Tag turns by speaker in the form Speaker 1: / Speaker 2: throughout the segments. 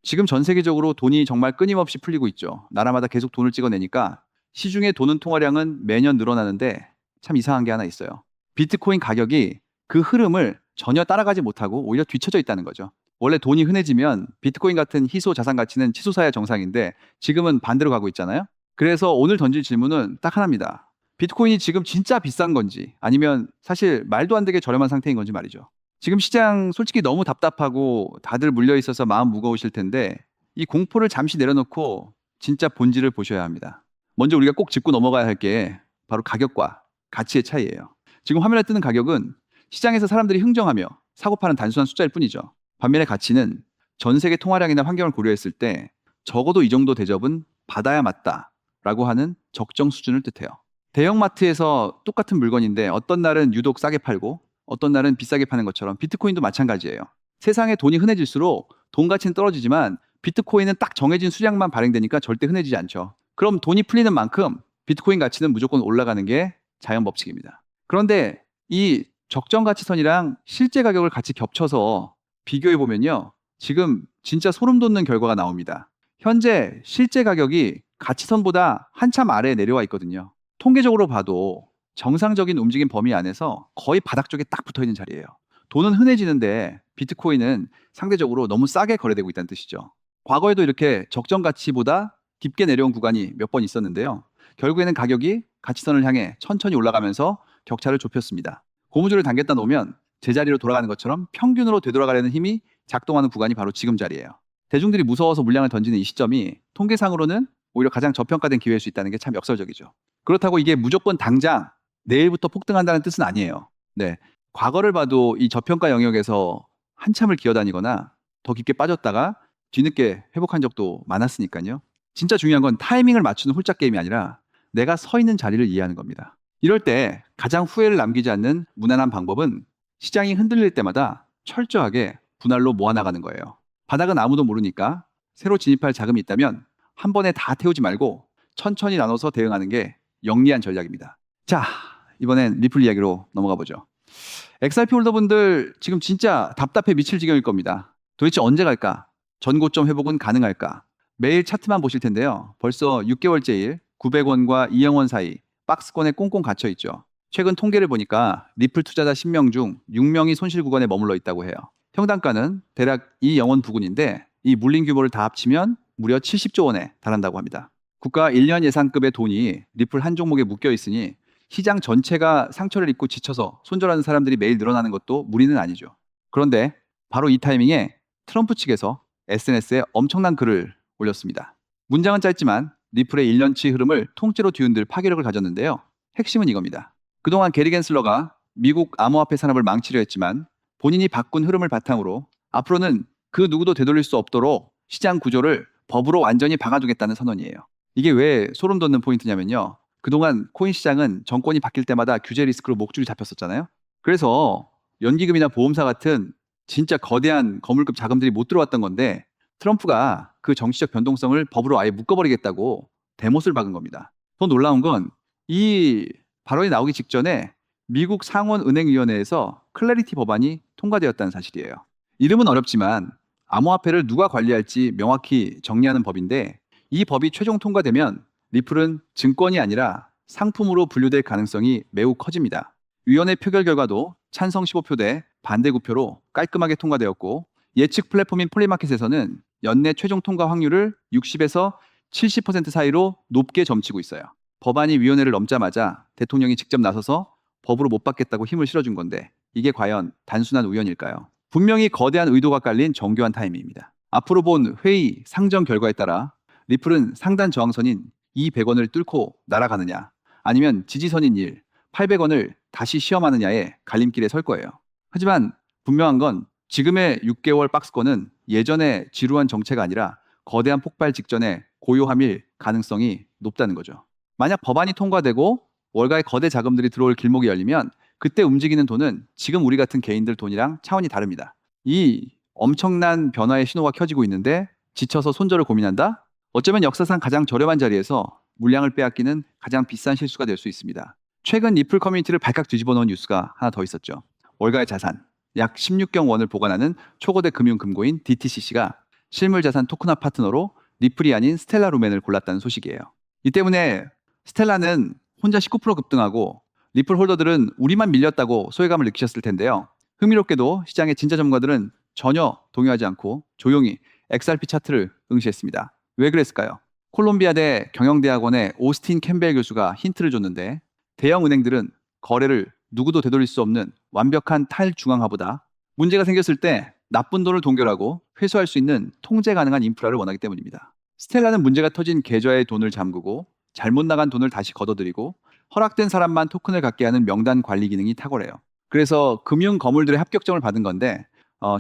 Speaker 1: 지금 전 세계적으로 돈이 정말 끊임없이 풀리고 있죠. 나라마다 계속 돈을 찍어내니까 시중에 도는 통화량은 매년 늘어나는데 참 이상한 게 하나 있어요. 비트코인 가격이 그 흐름을 전혀 따라가지 못하고 오히려 뒤처져 있다는 거죠. 원래 돈이 흔해지면 비트코인 같은 희소 자산 가치는 치솟아야 정상인데 지금은 반대로 가고 있잖아요. 그래서 오늘 던질 질문은 딱 하나입니다. 비트코인이 지금 진짜 비싼 건지 아니면 사실 말도 안 되게 저렴한 상태인 건지 말이죠. 지금 시장 솔직히 너무 답답하고 다들 물려 있어서 마음 무거우실 텐데 이 공포를 잠시 내려놓고 진짜 본질을 보셔야 합니다. 먼저 우리가 꼭 짚고 넘어가야 할 게 바로 가격과 가치의 차이예요. 지금 화면에 뜨는 가격은 시장에서 사람들이 흥정하며 사고 파는 단순한 숫자일 뿐이죠. 반면에 가치는 전 세계 통화량이나 환경을 고려했을 때 적어도 이 정도 대접은 받아야 맞다라고 하는 적정 수준을 뜻해요. 대형마트에서 똑같은 물건인데 어떤 날은 유독 싸게 팔고 어떤 날은 비싸게 파는 것처럼 비트코인도 마찬가지예요. 세상에 돈이 흔해질수록 돈 가치는 떨어지지만 비트코인은 딱 정해진 수량만 발행되니까 절대 흔해지지 않죠. 그럼 돈이 풀리는 만큼 비트코인 가치는 무조건 올라가는 게 자연 법칙입니다. 그런데 이 적정 가치선이랑 실제 가격을 같이 겹쳐서 비교해 보면요. 지금 진짜 소름 돋는 결과가 나옵니다. 현재 실제 가격이 가치선보다 한참 아래에 내려와 있거든요. 통계적으로 봐도 정상적인 움직임 범위 안에서 거의 바닥 쪽에 딱 붙어 있는 자리예요. 돈은 흔해지는데 비트코인은 상대적으로 너무 싸게 거래되고 있다는 뜻이죠. 과거에도 이렇게 적정 가치보다 깊게 내려온 구간이 몇 번 있었는데요. 결국에는 가격이 가치선을 향해 천천히 올라가면서 격차를 좁혔습니다. 고무줄을 당겼다 놓으면 제자리로 돌아가는 것처럼 평균으로 되돌아가려는 힘이 작동하는 구간이 바로 지금 자리예요. 대중들이 무서워서 물량을 던지는 이 시점이 통계상으로는 오히려 가장 저평가된 기회일 수 있다는 게 참 역설적이죠. 그렇다고 이게 무조건 당장 내일부터 폭등한다는 뜻은 아니에요. 네. 과거를 봐도 이 저평가 영역에서 한참을 기어다니거나 더 깊게 빠졌다가 뒤늦게 회복한 적도 많았으니까요. 진짜 중요한 건 타이밍을 맞추는 홀짝 게임이 아니라 내가 서 있는 자리를 이해하는 겁니다. 이럴 때 가장 후회를 남기지 않는 무난한 방법은 시장이 흔들릴 때마다 철저하게 분할로 모아나가는 거예요. 바닥은 아무도 모르니까 새로 진입할 자금이 있다면 한 번에 다 태우지 말고 천천히 나눠서 대응하는 게 영리한 전략입니다. 자, 이번엔 리플 이야기로 넘어가 보죠. XRP 홀더분들 지금 진짜 답답해 미칠 지경일 겁니다. 도대체 언제 갈까? 전고점 회복은 가능할까? 매일 차트만 보실 텐데요. 벌써 6개월째일 900원과 2영원 사이 박스권에 꽁꽁 갇혀 있죠. 최근 통계를 보니까 리플 투자자 10명 중 6명이 손실 구간에 머물러 있다고 해요. 평단가는 대략 2영원 부근인데 이 물린 규모를 다 합치면 무려 70조 원에 달한다고 합니다. 국가 1년 예산급의 돈이 리플 한 종목에 묶여 있으니 시장 전체가 상처를 입고 지쳐서 손절하는 사람들이 매일 늘어나는 것도 무리는 아니죠. 그런데 바로 이 타이밍에 트럼프 측에서 SNS에 엄청난 글을 올렸습니다. 문장은 짧지만 리플의 1년치 흐름을 통째로 뒤흔들 파괴력을 가졌는데요. 핵심은 이겁니다. 그동안 게리 겐슬러가 미국 암호화폐 산업을 망치려 했지만 본인이 바꾼 흐름을 바탕으로 앞으로는 그 누구도 되돌릴 수 없도록 시장 구조를 법으로 완전히 박아두겠다는 선언이에요. 이게 왜 소름 돋는 포인트냐면요. 그동안 코인 시장은 정권이 바뀔 때마다 규제 리스크로 목줄이 잡혔었잖아요. 그래서 연기금이나 보험사 같은 진짜 거대한 거물급 자금들이 못 들어왔던 건데 트럼프가 그 정치적 변동성을 법으로 아예 묶어버리겠다고 대못을 박은 겁니다. 더 놀라운 건 이 발언이 나오기 직전에 미국 상원은행위원회에서 클래리티 법안이 통과되었다는 사실이에요. 이름은 어렵지만 암호화폐를 누가 관리할지 명확히 정리하는 법인데 이 법이 최종 통과되면 리플은 증권이 아니라 상품으로 분류될 가능성이 매우 커집니다. 위원회 표결 결과도 찬성 15표 대 반대 9표로 깔끔하게 통과되었고 예측 플랫폼인 폴리마켓에서는 연내 최종 통과 확률을 60에서 70% 사이로 높게 점치고 있어요. 법안이 위원회를 넘자마자 대통령이 직접 나서서 법으로 못 받겠다고 힘을 실어준 건데 이게 과연 단순한 우연일까요? 분명히 거대한 의도가 깔린 정교한 타이밍입니다. 앞으로 본 회의 상정 결과에 따라 리플은 상단 저항선인 200원을 뚫고 날아가느냐 아니면 지지선인 800원을 다시 시험하느냐의 갈림길에 설 거예요. 하지만 분명한 건 지금의 6개월 박스권은 예전의 지루한 정체가 아니라 거대한 폭발 직전에 고요함일 가능성이 높다는 거죠. 만약 법안이 통과되고 월가의 거대 자금들이 들어올 길목이 열리면 그때 움직이는 돈은 지금 우리 같은 개인들 돈이랑 차원이 다릅니다. 이 엄청난 변화의 신호가 켜지고 있는데 지쳐서 손절을 고민한다? 어쩌면 역사상 가장 저렴한 자리에서 물량을 빼앗기는 가장 비싼 실수가 될 수 있습니다. 최근 리플 커뮤니티를 발칵 뒤집어 놓은 뉴스가 하나 더 있었죠. 월가의 자산 약 16경 원을 보관하는 초거대 금융금고인 DTCC가 실물 자산 토큰화 파트너로 리플이 아닌 스텔라 루멘을 골랐다는 소식이에요. 이 때문에 스텔라는 혼자 19% 급등하고 리플 홀더들은 우리만 밀렸다고 소외감을 느끼셨을 텐데요. 흥미롭게도 시장의 진짜 전문가들은 전혀 동요하지 않고 조용히 XRP 차트를 응시했습니다. 왜 그랬을까요? 콜롬비아대 경영대학원의 오스틴 캠벨 교수가 힌트를 줬는데, 대형 은행들은 거래를 누구도 되돌릴 수 없는 완벽한 탈중앙화보다 문제가 생겼을 때 나쁜 돈을 동결하고 회수할 수 있는 통제 가능한 인프라를 원하기 때문입니다. 스텔라는 문제가 터진 계좌의 돈을 잠그고 잘못 나간 돈을 다시 걷어들이고 허락된 사람만 토큰을 갖게 하는 명단 관리 기능이 탁월해요. 그래서 금융 거물들의 합격점을 받은 건데,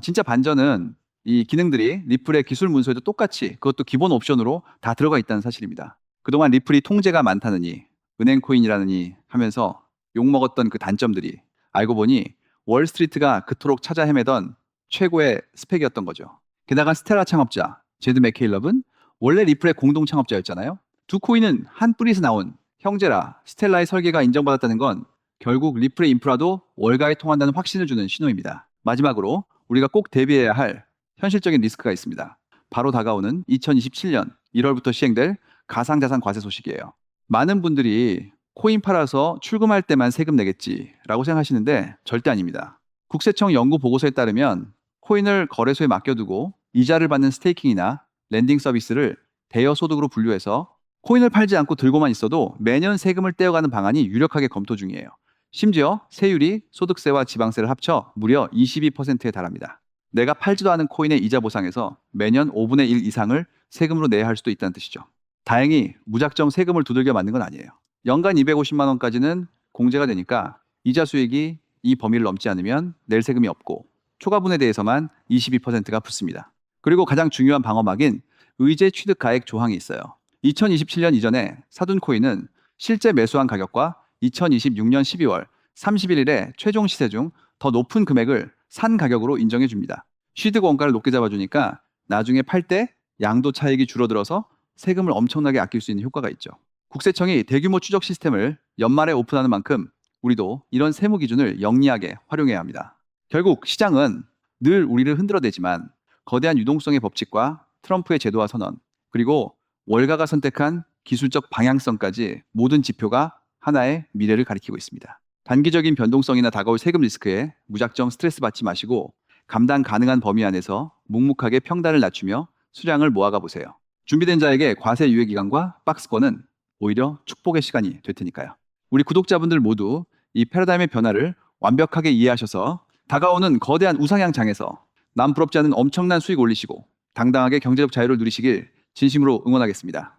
Speaker 1: 진짜 반전은 이 기능들이 리플의 기술 문서에도 똑같이, 그것도 기본 옵션으로 다 들어가 있다는 사실입니다. 그동안 리플이 통제가 많다느니, 은행 코인이라느니 하면서 욕먹었던 그 단점들이 알고 보니 월스트리트가 그토록 찾아 헤매던 최고의 스펙이었던 거죠. 게다가 스텔라 창업자 제드 맥케일럽은 원래 리플의 공동 창업자였잖아요. 두 코인은 한 뿌리에서 나온 형제라 스텔라의 설계가 인정받았다는 건 결국 리플의 인프라도 월가에 통한다는 확신을 주는 신호입니다. 마지막으로 우리가 꼭 대비해야 할 현실적인 리스크가 있습니다. 바로 다가오는 2027년 1월부터 시행될 가상자산 과세 소식이에요. 많은 분들이 코인 팔아서 출금할 때만 세금 내겠지라고 생각하시는데 절대 아닙니다. 국세청 연구 보고서에 따르면 코인을 거래소에 맡겨두고 이자를 받는 스테이킹이나 랜딩 서비스를 대여 소득으로 분류해서 코인을 팔지 않고 들고만 있어도 매년 세금을 떼어가는 방안이 유력하게 검토 중이에요. 심지어 세율이 소득세와 지방세를 합쳐 무려 22%에 달합니다. 내가 팔지도 않은 코인의 이자 보상에서 매년 5분의 1 이상을 세금으로 내야 할 수도 있다는 뜻이죠. 다행히 무작정 세금을 두들겨 맞는 건 아니에요. 연간 250만 원까지는 공제가 되니까 이자 수익이 이 범위를 넘지 않으면 낼 세금이 없고 초과분에 대해서만 22%가 붙습니다. 그리고 가장 중요한 방어막인 의제 취득 가액 조항이 있어요. 2027년 이전에 사둔 코인은 실제 매수한 가격과 2026년 12월 31일에 최종 시세 중 더 높은 금액을 산 가격으로 인정해 줍니다. 취득 원가를 높게 잡아주니까 나중에 팔 때 양도 차익이 줄어들어서 세금을 엄청나게 아낄 수 있는 효과가 있죠. 국세청이 대규모 추적 시스템을 연말에 오픈하는 만큼 우리도 이런 세무 기준을 영리하게 활용해야 합니다. 결국 시장은 늘 우리를 흔들어대지만 거대한 유동성의 법칙과 트럼프의 제도화 선언, 그리고 월가가 선택한 기술적 방향성까지 모든 지표가 하나의 미래를 가리키고 있습니다. 단기적인 변동성이나 다가올 세금 리스크에 무작정 스트레스 받지 마시고 감당 가능한 범위 안에서 묵묵하게 평단을 낮추며 수량을 모아가 보세요. 준비된 자에게 과세 유예 기간과 박스권은 오히려 축복의 시간이 될 테니까요. 우리 구독자분들 모두 이 패러다임의 변화를 완벽하게 이해하셔서 다가오는 거대한 우상향 장에서 남 부럽지 않은 엄청난 수익 올리시고 당당하게 경제적 자유를 누리시길 진심으로 응원하겠습니다.